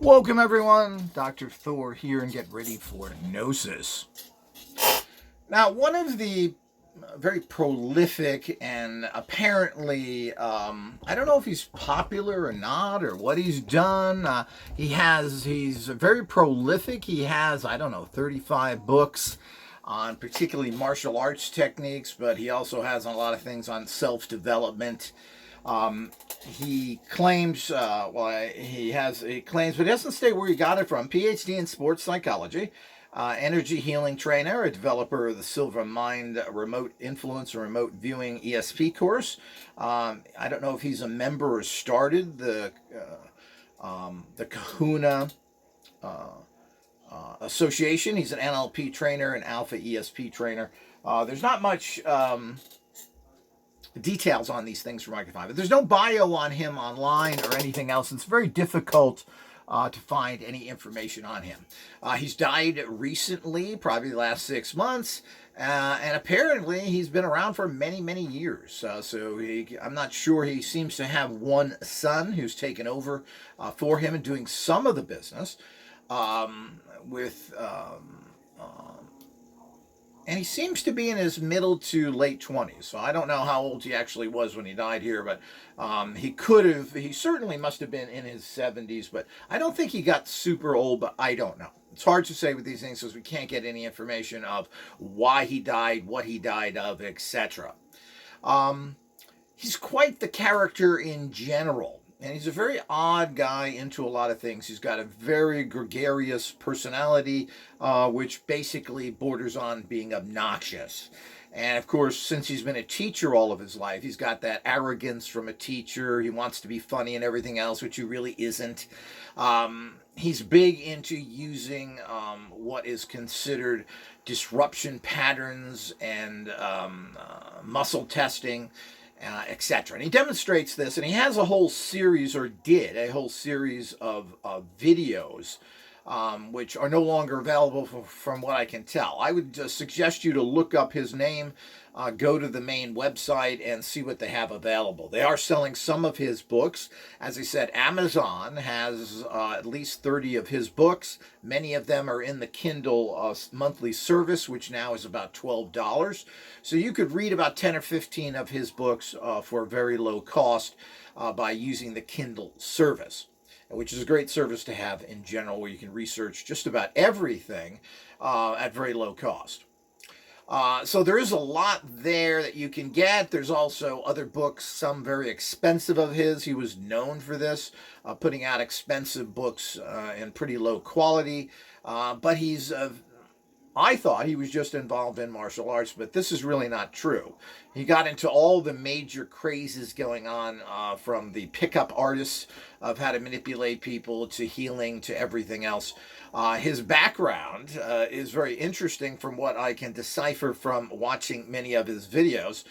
Welcome everyone, Dr. Thor here, and get ready for Gnosis. Now, one of the very prolific and apparently, I don't know if he's popular or not or what he's done. He's very prolific. He has, 35 books on particularly martial arts techniques, but he also has a lot of things on self-development. He claims, he claims, but he doesn't state where he got it from. PhD in sports psychology, energy healing trainer, a developer of the Silver Mind remote influence and remote viewing ESP course. I don't know if he's a member or started the Kahuna Association. He's an NLP trainer, an Alpha ESP trainer. There's not much details on these things from I can find, but there's no bio on him online or anything else. It's very difficult to find any information on him. He's died recently, probably the last 6 months, and apparently he's been around for many, many years. I'm not sure. He seems to have one son who's taken over for him and doing some of the business and he seems to be in his middle to late 20s. So I don't know how old he actually was when he died here, but he certainly must have been in his 70s, but I don't think he got super old, but I don't know. It's hard to say with these things because we can't get any information of why he died, what he died of, etc. He's quite the character in general. And he's a very odd guy into a lot of things. He's got a very gregarious personality, which basically borders on being obnoxious. And of course, since he's been a teacher all of his life, he's got that arrogance from a teacher. He wants to be funny and everything else, which he really isn't. He's big into using what is considered disruption patterns and muscle testing, etc. And he demonstrates this, and he has a whole series, or did a whole series of videos, which are no longer available from what I can tell. I would suggest you to look up his name, go to the main website, and see what they have available. They are selling some of his books. As I said, Amazon has at least 30 of his books. Many of them are in the Kindle monthly service, which now is about $12. So you could read about 10 or 15 of his books for a very low cost by using the Kindle service, which is a great service to have in general, where you can research just about everything at very low cost. So there is a lot there that you can get. There's also other books, some very expensive of his. He was known for this, putting out expensive books in pretty low quality. But I thought he was just involved in martial arts, but this is really not true. He got into all the major crazes going on, from the pickup artists of how to manipulate people to healing to everything else. His background is very interesting from what I can decipher from watching many of his videos.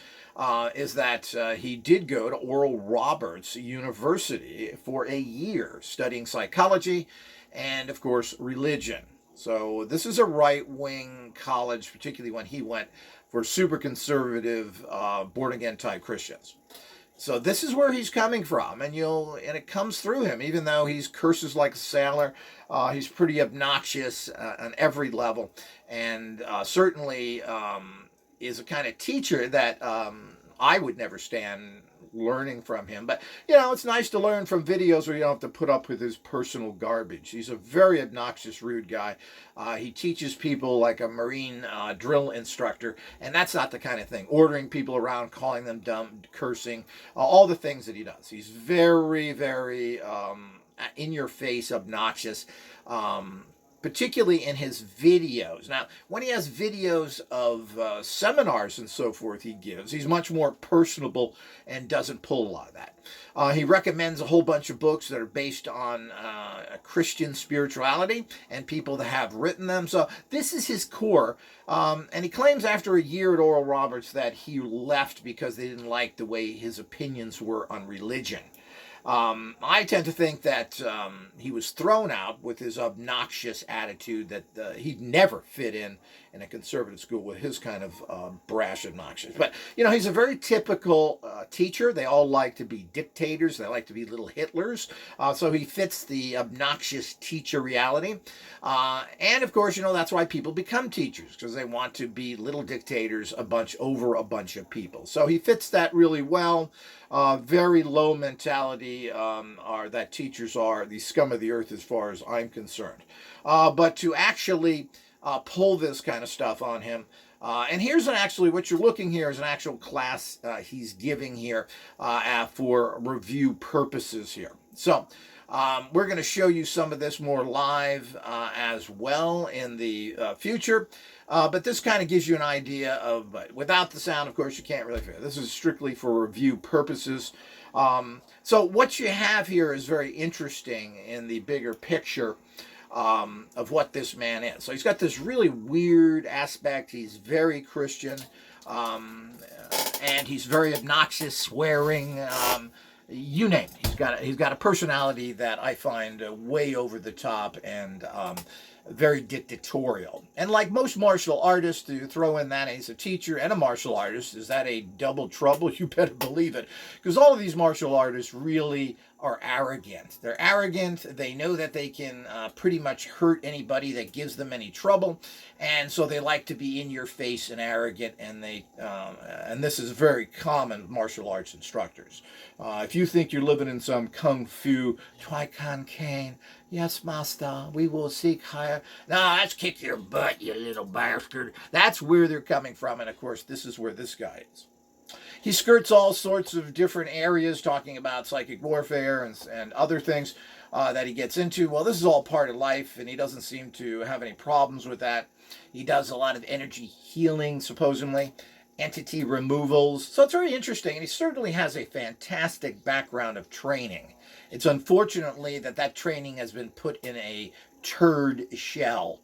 Is that he did go to Oral Roberts University for a year studying psychology and, of course, religion. So this is a right-wing college, particularly when he went, for super conservative, born-again type Christians. So this is where he's coming from, and it comes through him. Even though he's curses like a sailor, he's pretty obnoxious on every level, and certainly is a kind of teacher that I would never stand learning from him. But it's nice to learn from videos where you don't have to put up with his personal garbage. He's a very obnoxious, rude guy. He teaches people like a Marine drill instructor, and that's not the kind of thing. Ordering people around, calling them dumb, cursing, all the things that he does. He's very, very in your face, obnoxious. Particularly in his videos. Now, when he has videos of seminars and so forth he gives, he's much more personable and doesn't pull a lot of that. He recommends a whole bunch of books that are based on Christian spirituality and people that have written them. So this is his core. And he claims after a year at Oral Roberts that he left because they didn't like the way his opinions were on religion. I tend to think that he was thrown out with his obnoxious attitude that he'd never fit in a conservative school with his kind of brash obnoxious. But, he's a very typical teacher. They all like to be dictators. They like to be little Hitlers. So he fits the obnoxious teacher reality. And, of course, that's why people become teachers, because they want to be little dictators over a bunch of people. So he fits that really well. Very low mentality are that teachers are the scum of the earth as far as I'm concerned. But to actually pull this kind of stuff on him, and here's what you're looking here is an actual class he's giving here for review purposes here. So we're going to show you some of this more live as well in the future. But this kind of gives you an idea of, without the sound, of course, you can't really figure. This is strictly for review purposes. So what you have here is very interesting in the bigger picture of what this man is. So he's got this really weird aspect. He's very Christian, and he's very obnoxious, swearing. You name it. He's got a personality that I find way over the top and very dictatorial. And like most martial artists, to throw in that he's a teacher and a martial artist, is that a double trouble? You better believe it. Because all of these martial artists really are arrogant. They're arrogant. They know that they can pretty much hurt anybody that gives them any trouble. And so they like to be in your face and arrogant. And and this is very common with martial arts instructors. If you think you're living in some kung fu, Tui Kan Kane, yes, master, we will seek higher. No, let's kick your butt, you little bastard. That's where they're coming from. And of course, this is where this guy is. He skirts all sorts of different areas, talking about psychic warfare and other things that he gets into. Well, this is all part of life, and he doesn't seem to have any problems with that. He does a lot of energy healing, supposedly, entity removals. So it's very interesting, and he certainly has a fantastic background of training. It's unfortunately that training has been put in a turd shell.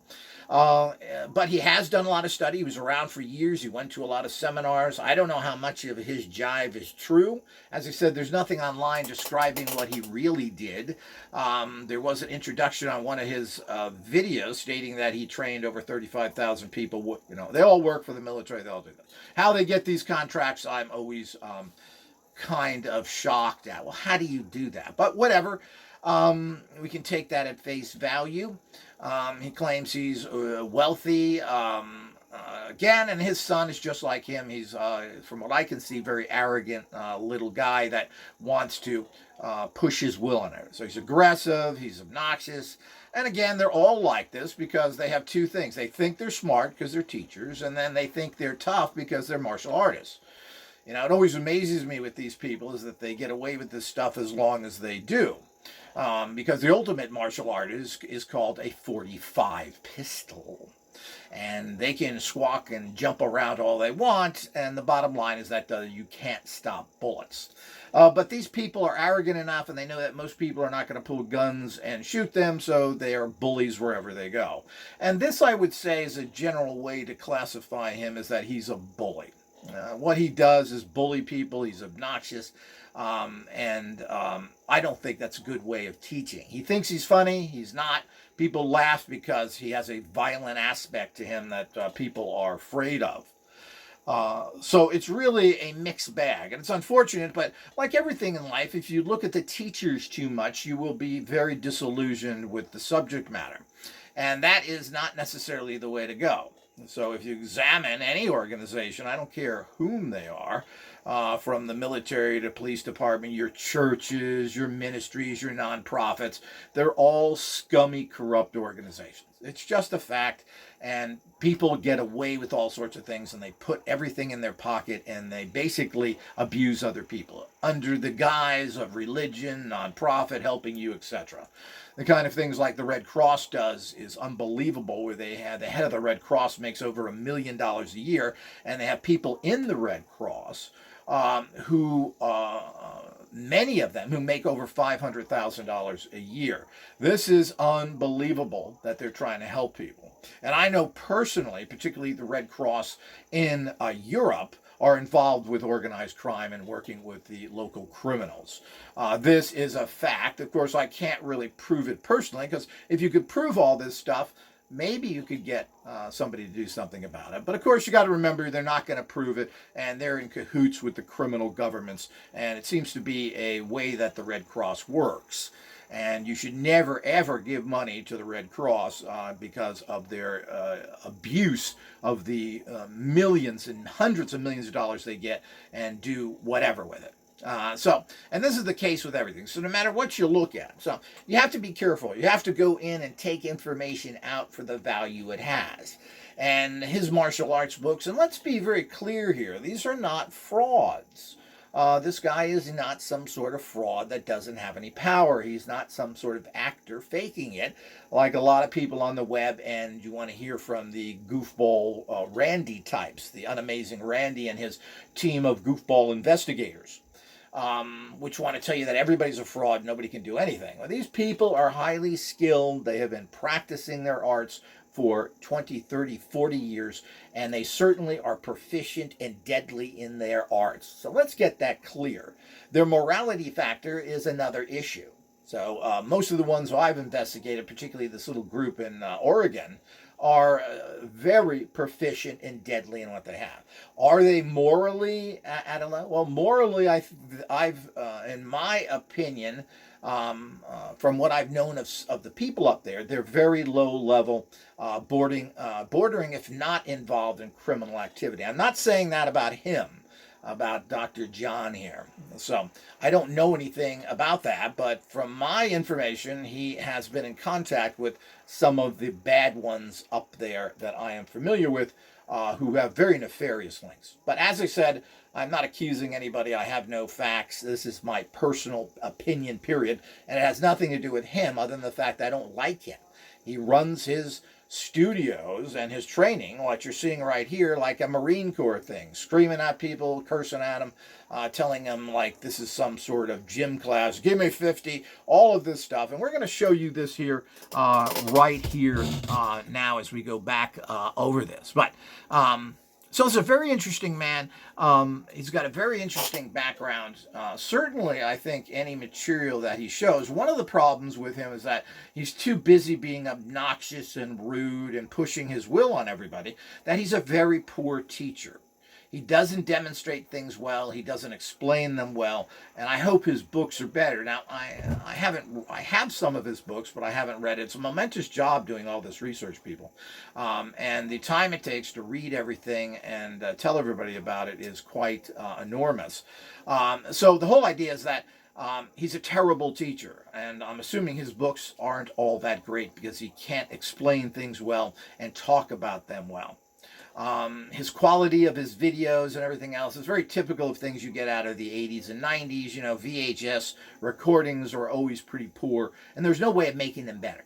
But he has done a lot of study. He was around for years. He went to a lot of seminars. I don't know how much of his jive is true. As I said, there's nothing online describing what he really did. There was an introduction on one of his videos stating that he trained over 35,000 people. They all work for the military. They all do that. How they get these contracts, I'm always kind of shocked at. Well, how do you do that? But whatever. We can take that at face value. He claims he's wealthy. Again, and his son is just like him. He's, from what I can see, very arrogant little guy that wants to push his will on it. So he's aggressive, he's obnoxious. And again, they're all like this because they have two things. They think they're smart because they're teachers, and then they think they're tough because they're martial artists. It always amazes me with these people is that they get away with this stuff as long as they do. Because the ultimate martial art is called a 45 pistol. And they can squawk and jump around all they want, and the bottom line is that you can't stop bullets. But these people are arrogant enough, and they know that most people are not going to pull guns and shoot them, so they are bullies wherever they go. And this, I would say, is a general way to classify him, is that he's a bully. What he does is bully people. He's obnoxious. I don't think that's a good way of teaching. He thinks he's funny. He's not. People laugh because he has a violent aspect to him that people are afraid of. So it's really a mixed bag. And it's unfortunate, but like everything in life, if you look at the teachers too much, you will be very disillusioned with the subject matter. And that is not necessarily the way to go. So if you examine any organization, I don't care whom they are, from the military to police department, your churches, your ministries, your nonprofits, they're all scummy, corrupt organizations. It's just a fact, and people get away with all sorts of things, and they put everything in their pocket, and they basically abuse other people under the guise of religion, nonprofit, helping you, etc. The kind of things like the Red Cross does is unbelievable, where they have the head of the Red Cross makes over $1 million a year, and they have people in the Red Cross who many of them who make over $500,000 a year. This is unbelievable that they're trying to help people. And I know personally, particularly the Red Cross in Europe, are involved with organized crime and working with the local criminals. This is a fact. Of course, I can't really prove it personally, because if you could prove all this stuff, maybe you could get somebody to do something about it. But of course, you got to remember, they're not going to prove it, and they're in cahoots with the criminal governments, and it seems to be a way that the Red Cross works. And you should never, ever give money to the Red Cross because of their abuse of the millions and hundreds of millions of dollars they get, and do whatever with it. And this is the case with everything. So no matter what you look at, so you have to be careful. You have to go in and take information out for the value it has. And his martial arts books, and let's be very clear here, these are not frauds. This guy is not some sort of fraud that doesn't have any power. He's not some sort of actor faking it, like a lot of people on the web, and you want to hear from the goofball Randy types, the unamazing Randy and his team of goofball investigators. Which want to tell you that everybody's a fraud, nobody can do anything. Well, these people are highly skilled. They have been practicing their arts for 20, 30, 40 years, and they certainly are proficient and deadly in their arts. So let's get that clear. Their morality factor is another issue. So most of the ones I've investigated, particularly this little group in Oregon, are very proficient and deadly in what they have. Are they morally at a level? Well, morally, I've in my opinion, from what I've known of the people up there, they're very low level, bordering, if not involved in criminal activity. I'm not saying that about him, about Dr. John here. So I don't know anything about that, but from my information, he has been in contact with some of the bad ones up there that I am familiar with, who have very nefarious links. But as I said, I'm not accusing anybody. I have no facts. This is my personal opinion, period. And it has nothing to do with him other than the fact that I don't like him. He runs his studios and his training, what you're seeing right here, like a Marine Corps thing, screaming at people, cursing at them, telling them like this is some sort of gym class, give me 50, all of this stuff. And we're going to show you this here, right here now as we go back over this. But so it's a very interesting man. He's got a very interesting background. Certainly, I think any material that he shows, one of the problems with him is that he's too busy being obnoxious and rude and pushing his will on everybody, that he's a very poor teacher. He doesn't demonstrate things well. He doesn't explain them well. And I hope his books are better. Now, I have some of his books, but I haven't read it. It's a momentous job doing all this research, people. And the time it takes to read everything and tell everybody about it is quite enormous. So the whole idea is that he's a terrible teacher, and I'm assuming his books aren't all that great because he can't explain things well and talk about them well. His quality of his videos and everything else is very typical of things you get out of the 80s and 90s. You know, VHS recordings are always pretty poor, and there's no way of making them better.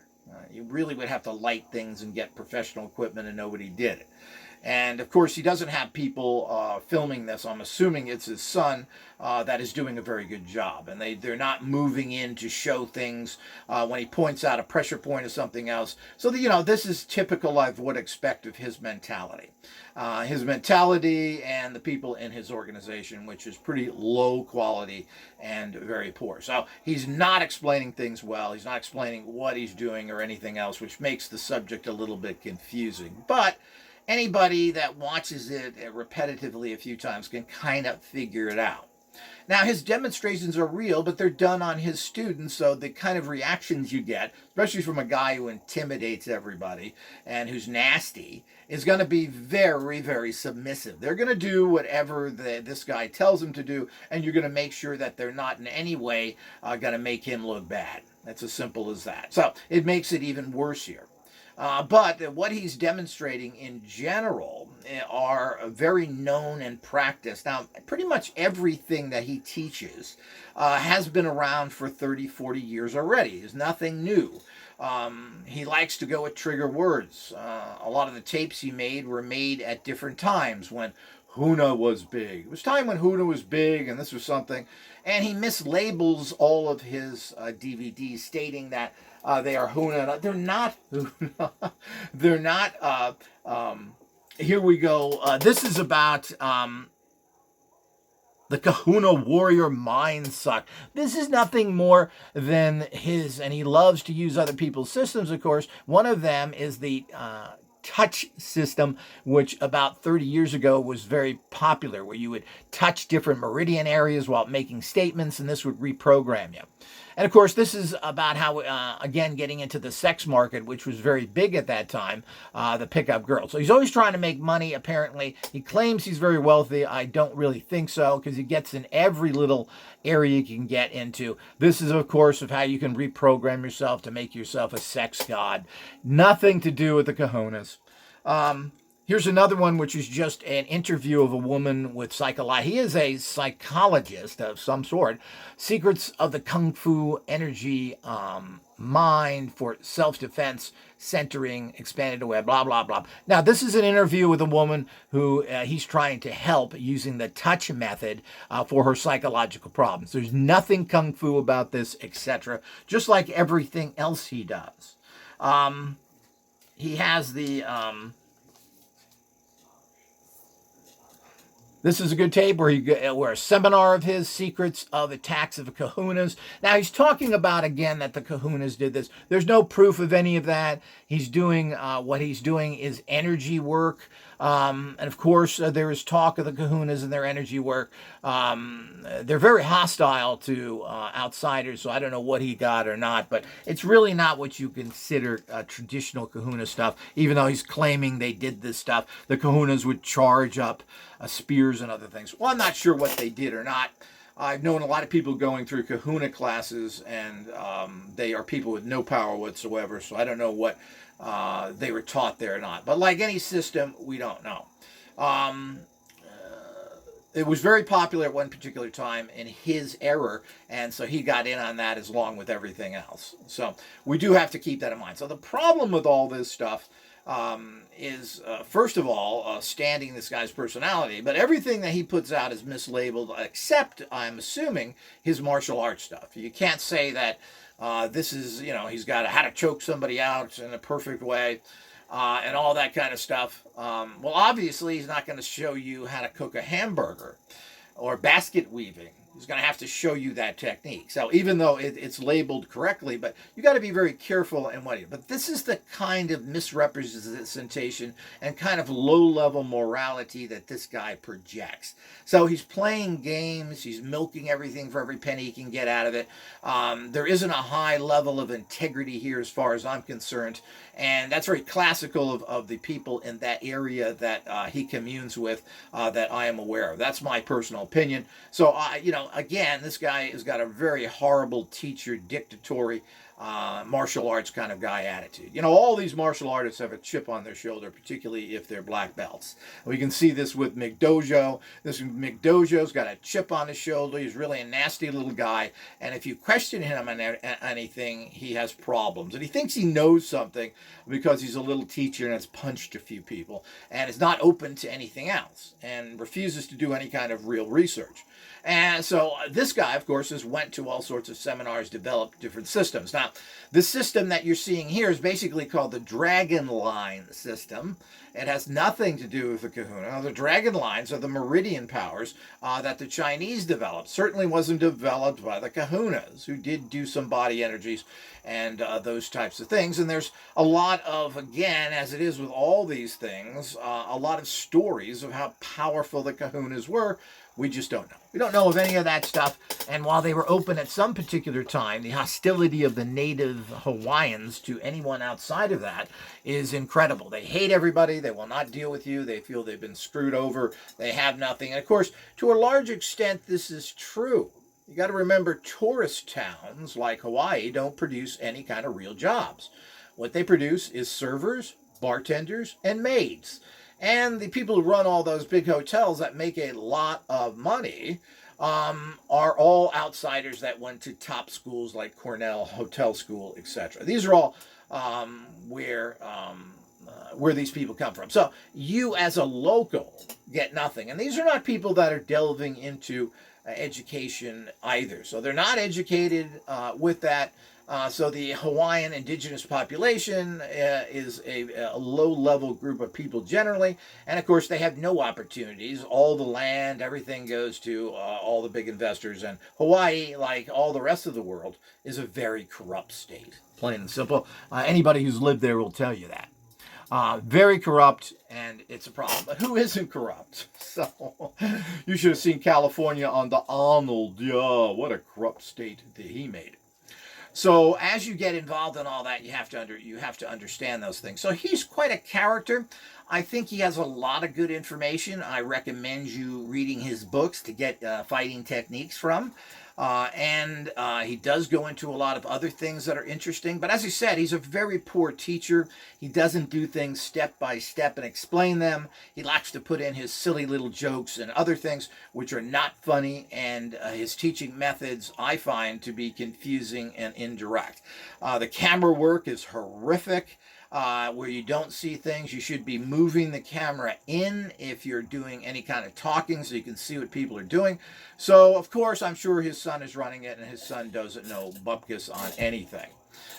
You really would have to light things and get professional equipment, and nobody did it. And of course, he doesn't have people filming this. I'm assuming it's his son that is doing a very good job. And they're not moving in to show things when he points out a pressure point or something else. So, this is typical, I would expect, of his mentality. His mentality and the people in his organization, which is pretty low quality and very poor. So he's not explaining things well. He's not explaining what he's doing or anything else, which makes the subject a little bit confusing. But anybody that watches it repetitively a few times can kind of figure it out. Now, his demonstrations are real, but they're done on his students, so the kind of reactions you get, especially from a guy who intimidates everybody and who's nasty, is going to be very, very submissive. They're going to do whatever this guy tells them to do, and you're going to make sure that they're not in any way going to make him look bad. That's as simple as that. So it makes it even worse here. But what he's demonstrating in general are very known and practiced. Now, pretty much everything that he teaches has been around for 30, 40 years already. There's nothing new. He likes to go with trigger words. A lot of the tapes he made were made at different times when Huna was big. It was time when Huna was big and this was something. And he mislabels all of his DVDs, stating that they are Huna. They're not Huna. They're not. Here we go. This is about The Kahuna warrior mind suck. This is nothing more than his, and he loves to use other people's systems, of course. One of them is the touch system, which about 30 years ago was very popular, where you would touch different meridian areas while making statements, and this would reprogram you. And of course, this is about how, again, getting into the sex market, which was very big at that time, the pickup girl. So he's always trying to make money, apparently. He claims he's very wealthy. I don't really think so, because he gets in every little area you can get into. This is, of course, of how you can reprogram yourself to make yourself a sex god. Nothing to do with the kahunas. Here's another one, which is just an interview of a woman with psychology. He is a psychologist of some sort. Secrets of the Kung Fu energy mind for self-defense, centering, expanded away, blah, blah, blah. Now, this is an interview with a woman who he's trying to help using the touch method for her psychological problems. There's nothing Kung Fu about this, etc. Just like everything else he does. He has the... This is a good tape where a seminar of his, Secrets of Attacks of the Kahunas. Now, he's talking about, again, that the Kahunas did this. There's no proof of any of that. He's doing, what he's doing is energy work. And, of course, there is talk of the Kahunas and their energy work. They're very hostile to outsiders, so I don't know what he got or not. But it's really not what you consider traditional Kahuna stuff, even though he's claiming they did this stuff. The Kahunas would charge up spears and other things. Well, I'm not sure what they did or not. I've known a lot of people going through Kahuna classes, and they are people with no power whatsoever, so I don't know what they were taught there or not. But like any system, we don't know. It was very popular at one particular time in his era, and so he got in on that as long with everything else. So we do have to keep that in mind. So the problem with all this stuff is, first of all, standing this guy's personality, but everything that he puts out is mislabeled, except, I'm assuming, his martial arts stuff. You can't say that this is, he's got how to choke somebody out in a perfect way, and all that kind of stuff. Well, obviously, he's not going to show you how to cook a hamburger or basket weaving. He's going to have to show you that technique. So even though it's labeled correctly, but you got to be very careful in what you... But this is the kind of misrepresentation and kind of low-level morality that this guy projects. So he's playing games. He's milking everything for every penny he can get out of it. There isn't a high level of integrity here as far as I'm concerned. And that's very classical of the people in that area that he communes with that I am aware of. That's my personal opinion. So, again, this guy has got a very horrible teacher, dictatorial, martial arts kind of guy attitude. All these martial artists have a chip on their shoulder, particularly if they're black belts. We can see this with McDojo. This McDojo's got a chip on his shoulder. He's really a nasty little guy. And if you question him on anything, he has problems. And he thinks he knows something because he's a little teacher and has punched a few people and is not open to anything else and refuses to do any kind of real research. And so this guy, of course, has went to all sorts of seminars, developed different systems. Now, the system that you're seeing here is basically called the Dragon Line system. It has nothing to do with the Kahuna. Now, the Dragon Lines are the meridian powers that the Chinese developed. Certainly wasn't developed by the Kahunas, who did do some body energies and those types of things. And there's a lot of, again, as it is with all these things, a lot of stories of how powerful the Kahunas were. We just don't know. We don't know of any of that stuff. And while they were open at some particular time, the hostility of the native Hawaiians to anyone outside of that is incredible. They hate everybody. They will not deal with you. They feel they've been screwed over. They have nothing. And of course, to a large extent, this is true. You got to remember, tourist towns like Hawaii don't produce any kind of real jobs. What they produce is servers, bartenders, and maids. And the people who run all those big hotels that make a lot of money are all outsiders that went to top schools like Cornell, Hotel School, etc. These are all where these people come from. So you as a local get nothing. And these are not people that are delving into education either. So they're not educated with that. So the Hawaiian indigenous population is a low-level group of people generally, and of course they have no opportunities. All the land, everything goes to all the big investors, and Hawaii, like all the rest of the world, is a very corrupt state, plain and simple. Anybody who's lived there will tell you that. Very corrupt, and it's a problem. But who isn't corrupt? So you should have seen California on the Arnold. Yeah, what a corrupt state that he made. So as you get involved in all that, you have to understand those things. So he's quite a character. I think he has a lot of good information. I recommend you reading his books to get fighting techniques from. And he does go into a lot of other things that are interesting. But as I said, he's a very poor teacher. He doesn't do things step by step and explain them. He likes to put in his silly little jokes and other things which are not funny. And his teaching methods, I find, to be confusing and indirect. The camera work is horrific. Where you don't see things, you should be moving the camera in if you're doing any kind of talking so you can see what people are doing. So, of course, I'm sure his son is running it, and his son doesn't know bupkis on anything.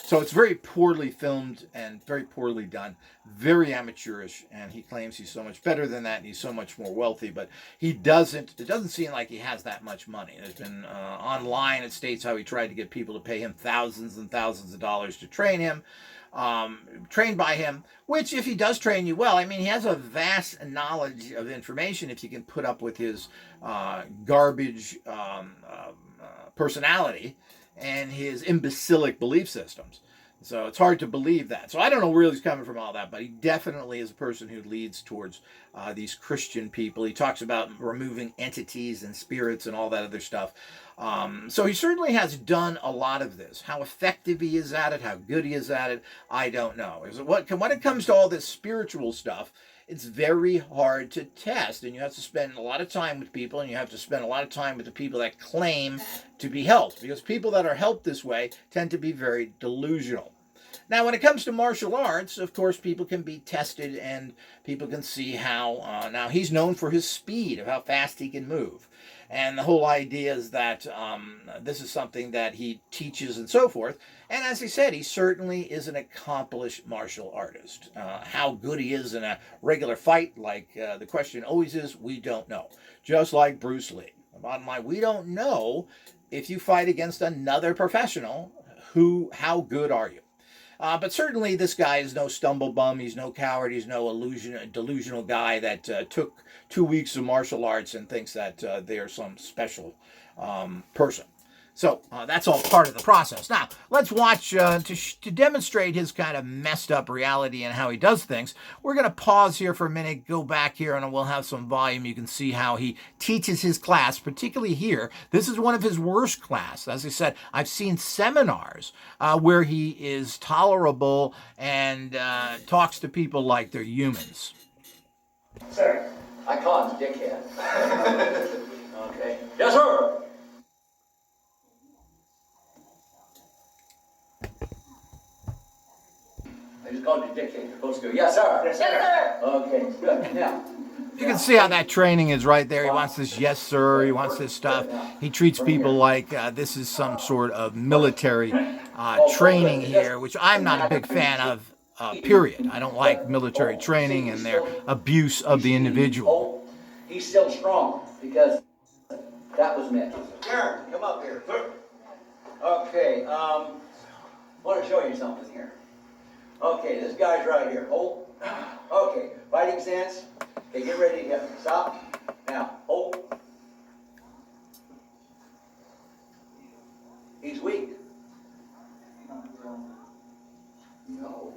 So it's very poorly filmed and very poorly done, very amateurish, and he claims he's so much better than that and he's so much more wealthy, but it doesn't seem like he has that much money. There's been online, it states how he tried to get people to pay him thousands and thousands of dollars to train him. Trained by him, which if he does train you well, I mean, he has a vast knowledge of information if you can put up with his garbage personality and his imbecilic belief systems. So it's hard to believe that. So I don't know where he's coming from all that, but he definitely is a person who leads towards these Christian people. He talks about removing entities and spirits and all that other stuff. So he certainly has done a lot of this. How effective he is at it, how good he is at it, I don't know. When it comes to all this spiritual stuff, it's very hard to test, and you have to spend a lot of time with people, and you have to spend a lot of time with the people that claim to be helped, because people that are helped this way tend to be very delusional. Now, when it comes to martial arts, of course, people can be tested, and people can see how, now he's known for his speed, of how fast he can move. And the whole idea is that this is something that he teaches and so forth. And as he said, he certainly is an accomplished martial artist. How good he is in a regular fight, like the question always is, we don't know. Just like Bruce Lee. Bottom line, we don't know if you fight against another professional, how good are you? But certainly this guy is no stumble bum. He's no coward. He's no delusional guy that took 2 weeks of martial arts and thinks that they're some special person. So that's all part of the process. Now, let's watch, to demonstrate his kind of messed up reality and how he does things. We're going to pause here for a minute, go back here, and we'll have some volume. You can see how he teaches his class, particularly here. This is one of his worst class. As I said, I've seen seminars where he is tolerable and talks to people like they're humans. Sir, I call him dickhead. Okay. Yes, sir. I just called you dickhead. You're supposed to go, yes, sir. Yes, sir. Okay, good. Now. You can see how that training is right there. He wants this yes, sir. He wants this stuff. He treats people like this is some sort of military training here, which I'm not a big fan of, period. I don't like military training and their abuse of the individual. He's still strong because that was meant. Karen, come up here. Okay, I want to show you something here. Okay, this guy's right here. Hold. Okay, fighting stance. Okay, get ready to go. Stop. Now, hold. He's weak. No.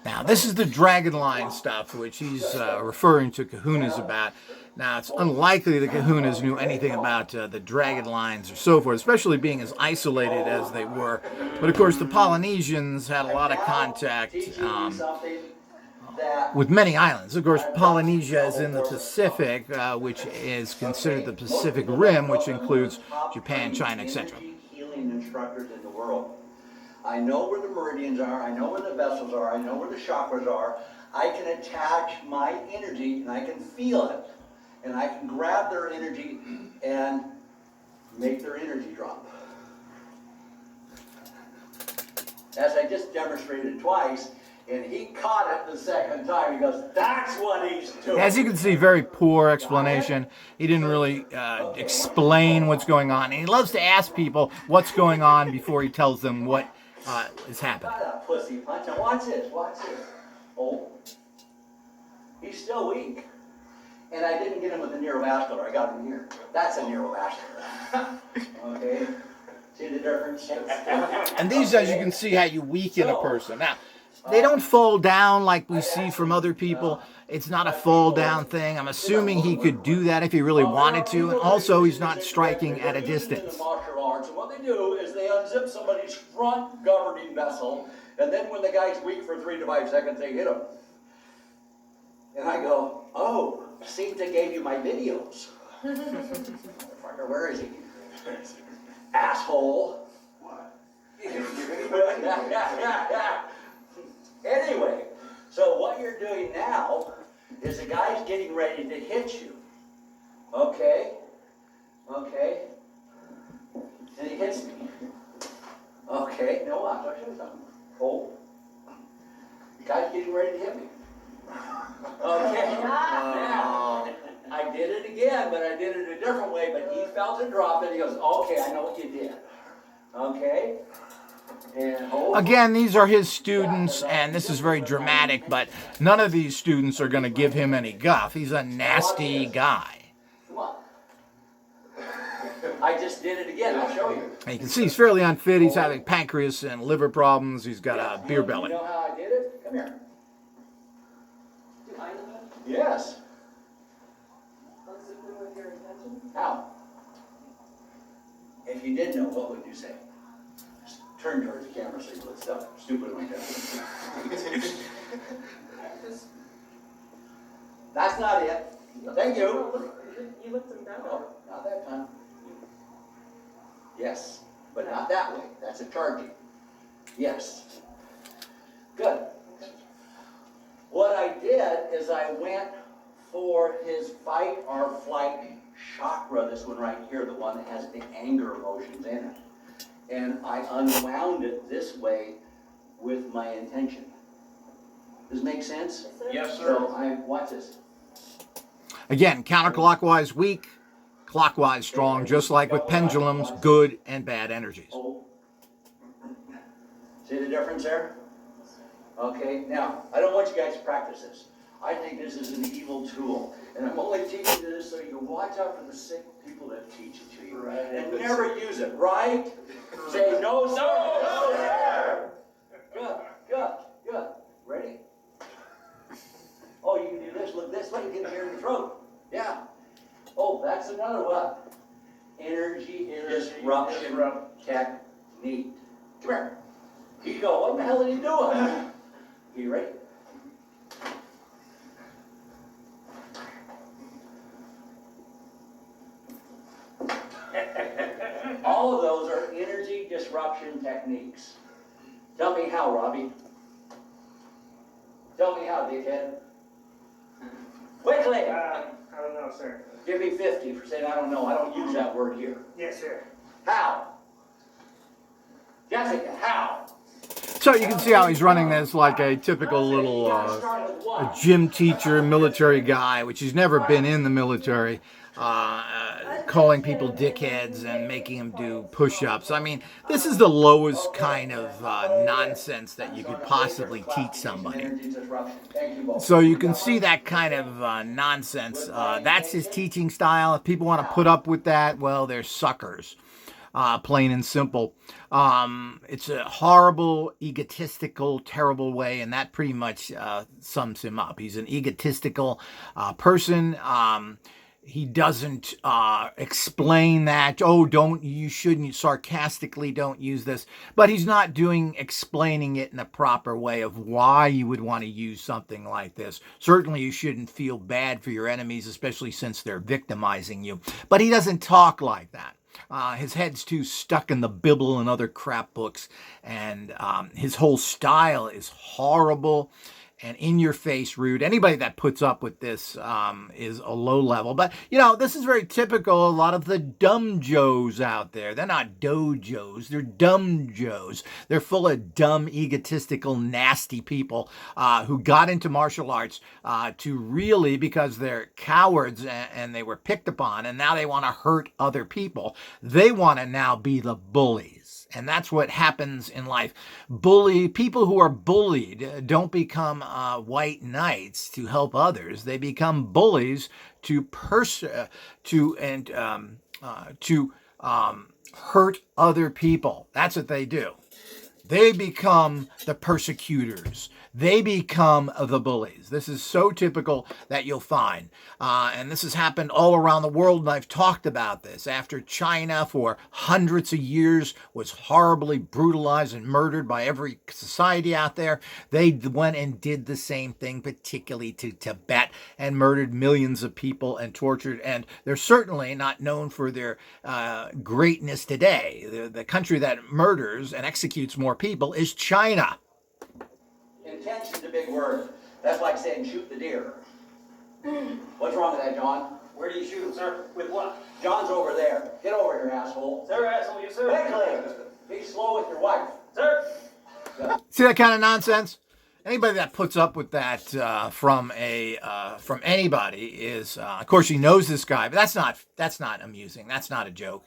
Now, this is the dragon line stuff, which he's referring to kahunas about. Now, it's unlikely the kahunas knew anything about the dragon lines or so forth, especially being as isolated as they were. But, of course, the Polynesians had a lot of contact with many islands. Of course, Polynesia is in the Pacific, which is considered the Pacific Rim, which includes Japan, China, etc. Healing instructors in the world. I know where the meridians are, I know where the vessels are, I know where the chakras are. I can attach my energy and I can feel it. And I can grab their energy and make their energy drop. as I just demonstrated twice, and he caught it the second time. He goes, that's what he's doing. As you can see, very poor explanation. He didn't really explain what's going on. And he loves to ask people what's going on before he tells them what is happening. Got a pussy punch. Now watch this, watch this. Oh, he's still weak. And I didn't get him with a neurovascular. I got him here. That's a neurovascular. Okay? See the difference? And these, as you can see, how you weaken a person. Now, they don't fall down like we see from other people. It's not a fall down thing. I'm assuming he could do that if he really wanted to. And also, he's not striking at a distance. Martial arts. And what they do is they unzip somebody's front governing vessel, and then when the guy's weak for 3 to 5 seconds, they hit him. And I go, oh, seems they gave you my videos. Where is he? Asshole. What? Anyway, so what you're doing now is the guy's getting ready to hit you. Okay? Okay? And he hits me. Okay, no, I'll show you something. Oh. The guy's getting ready to hit me. Okay. Now, I did it again, but I did it a different way, but he felt it drop and he goes, okay, I know what you did. Okay? And again, these are his students, and this is very dramatic, but none of these students are going to give him any guff. He's a nasty guy. Come on. I just did it again. I'll show you. And you can see he's fairly unfit. He's having pancreas and liver problems. He's got a beer belly. You know how I did it? Come here. Yes. How? If you did know, what would you say? Just turn towards the camera so you put stuff stupid like that. That's not it. Thank you. You looked him down. No, not that time. Yes, but not that way. That's a charging. Yes. Good. What I did is I went for his fight or flight chakra, this one right here, the one that has the anger emotions in it. And I unwound it this way with my intention. Does it make sense? Yes, sir. So watch this. Again, counterclockwise weak, clockwise strong, just like with pendulums, good and bad energies. Oh. See the difference there? Okay, now, I don't want you guys to practice this. I think this is an evil tool. And I'm only teaching you this so you can watch out for the sick people that teach it to you. Right. And never use it, right? Say, no, sir. No, sir. Good, good, good. Ready? Oh, you can do this. Look this way. You get here in the throat. Yeah. Oh, that's another one. Energy disruption technique. Come here. You go, what the hell are you doing? You ready? All of those are energy disruption techniques. Tell me how, Robbie. Tell me how, dickhead. Quickly! I don't know, sir. Give me 50 for saying I don't know. I don't use that word here. Yes, sir. How? Jessica, how? So you can see how he's running this like a typical little a gym teacher, military guy, which he's never been in the military, calling people dickheads and making them do push-ups. I mean, this is the lowest kind of nonsense that you could possibly teach somebody. So you can see that kind of nonsense. That's his teaching style. If people want to put up with that, well, they're suckers. Plain and simple. It's a horrible, egotistical, terrible way, and that pretty much sums him up. He's an egotistical person. He doesn't explain that, you shouldn't, sarcastically don't use this. But he's not explaining it in a proper way of why you would want to use something like this. Certainly you shouldn't feel bad for your enemies, especially since they're victimizing you. But he doesn't talk like that. His head's too stuck in the Bible and other crap books, and his whole style is horrible. and in your face rude. Anybody that puts up with this is a low level. But, this is very typical. A lot of the dumb Joes out there, they're not dojos, they're dumb Joes. They're full of dumb, egotistical, nasty people who got into martial arts to really, because they're cowards and they were picked upon, and now they want to hurt other people. They want to now be the bullies. And that's what happens in life. People who are bullied don't become white knights to help others. They become bullies to hurt other people. That's what they do. They become the persecutors. They become the bullies. This is so typical that you'll find. And this has happened all around the world, and I've talked about this. After China, for hundreds of years, was horribly brutalized and murdered by every society out there, they went and did the same thing, particularly to Tibet, and murdered millions of people and tortured. And they're certainly not known for their greatness today. The country that murders and executes more people is China. Intention's a big word. That's like saying shoot the deer. What's wrong with that, John? Where do you shoot him, sir? With what? John's over there. Get over here, asshole. Sir, asshole, you sir. Quickly. Be slow with your wife. Sir. See that kind of nonsense? Anybody that puts up with that from anybody is, of course, he knows this guy, but that's not amusing. That's not a joke.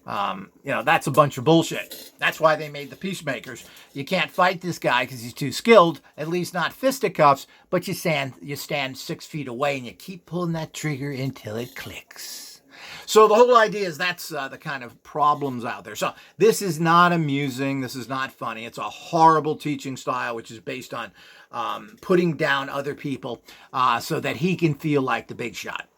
That's a bunch of bullshit. That's why they made the peacemakers. You can't fight this guy because he's too skilled, at least not fisticuffs, but you stand 6 feet away and you keep pulling that trigger until it clicks. So the whole idea is that's the kind of problems out there. So this is not amusing. This is not funny. It's a horrible teaching style, which is based on putting down other people so that he can feel like the big shot.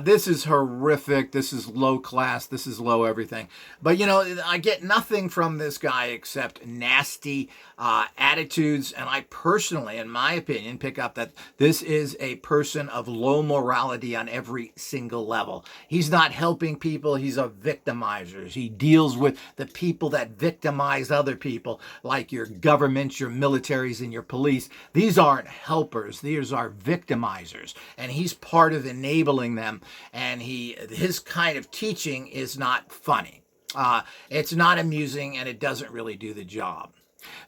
This is horrific. This is low class. This is low everything. But, I get nothing from this guy except nasty attitudes. And I personally, in my opinion, pick up that this is a person of low morality on every single level. He's not helping people. He's a victimizer. He deals with the people that victimize other people, like your governments, your militaries, and your police. These aren't helpers. These are victimizers. And he's part of enabling them, and his kind of teaching is not funny. It's not amusing, and it doesn't really do the job.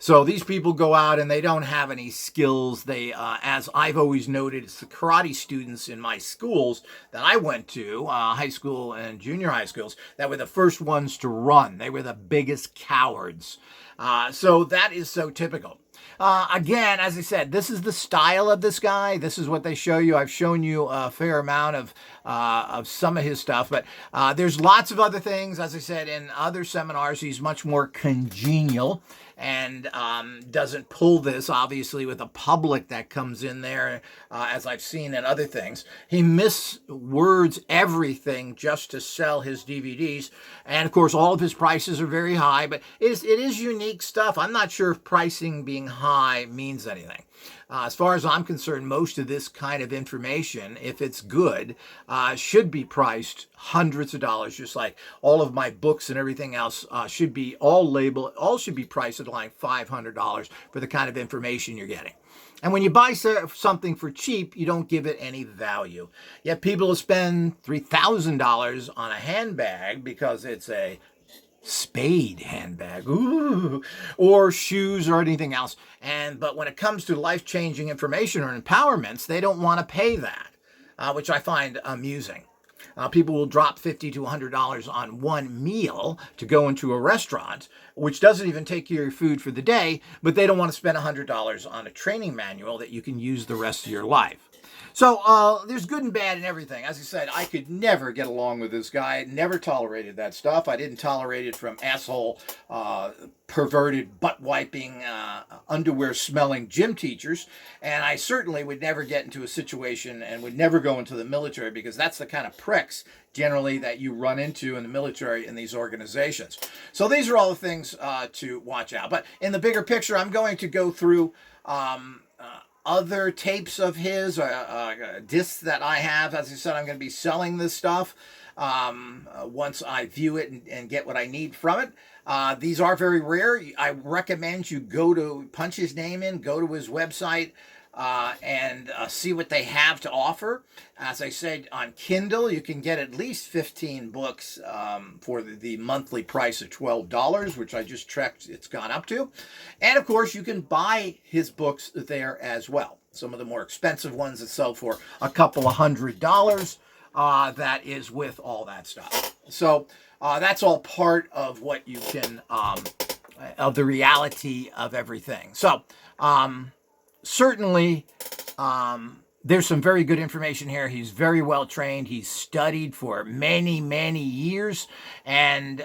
So these people go out and they don't have any skills. They, as I've always noted, it's the karate students in my schools that I went to, high school and junior high schools, that were the first ones to run. They were the biggest cowards. So that is so typical. Again, as I said, this is the style of this guy. This is what they show you. I've shown you a fair amount of some of his stuff, but there's lots of other things. As I said, in other seminars, he's much more congenial and doesn't pull this, obviously, with the public that comes in there, as I've seen in other things. He miswords everything just to sell his DVDs. And, of course, all of his prices are very high, but it is unique stuff. I'm not sure if pricing being high means anything. As far as I'm concerned, most of this kind of information, if it's good, should be priced hundreds of dollars, just like all of my books and everything else should be all should be priced at like $500 for the kind of information you're getting. And when you buy something for cheap, you don't give it any value. Yet people will spend $3,000 on a handbag because it's a Spade handbag, ooh, or shoes or anything else. But when it comes to life-changing information or empowerments, they don't want to pay that, which I find amusing. People will drop $50 to $100 on one meal to go into a restaurant, which doesn't even take care of your food for the day, but they don't want to spend $100 on a training manual that you can use the rest of your life. So there's good and bad in everything. As I said, I could never get along with this guy. Never tolerated that stuff. I didn't tolerate it from asshole, perverted, butt-wiping, underwear-smelling gym teachers. And I certainly would never get into a situation and would never go into the military, because that's the kind of pricks generally that you run into in the military in these organizations. So these are all the things to watch out. But in the bigger picture, I'm going to go through other tapes of his, discs that I have. As I said, I'm going to be selling this stuff once I view it and get what I need from it. These are very rare. I recommend you punch his name in, go to his website, and see what they have to offer. As I said, on Kindle, you can get at least 15 books for the monthly price of $12, which I just checked it's gone up to. And of course, you can buy his books there as well. Some of the more expensive ones that sell for a couple of $100. That is with all that stuff. So that's all part of what you can, of the reality of everything. So certainly, there's some very good information here. He's very well trained. He's studied for many, many years and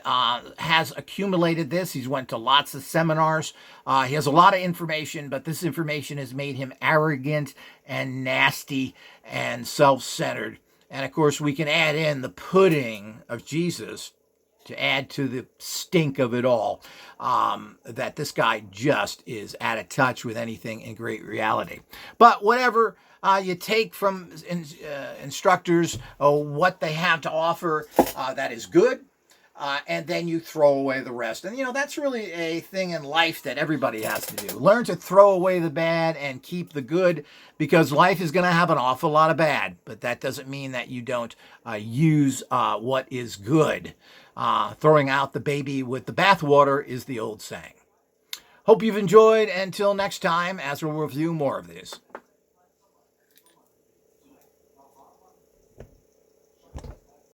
has accumulated this. He's went to lots of seminars. He has a lot of information, but this information has made him arrogant and nasty and self-centered. And of course, we can add in the pudding of Jesus to add to the stink of it all, that this guy just is out of touch with anything in great reality. But whatever you take from instructors, what they have to offer, that is good. And then you throw away the rest. And, that's really a thing in life that everybody has to do. Learn to throw away the bad and keep the good, because life is going to have an awful lot of bad. But that doesn't mean that you don't use what is good. Throwing out the baby with the bathwater is the old saying. Hope you've enjoyed. Until next time, as we'll review more of these.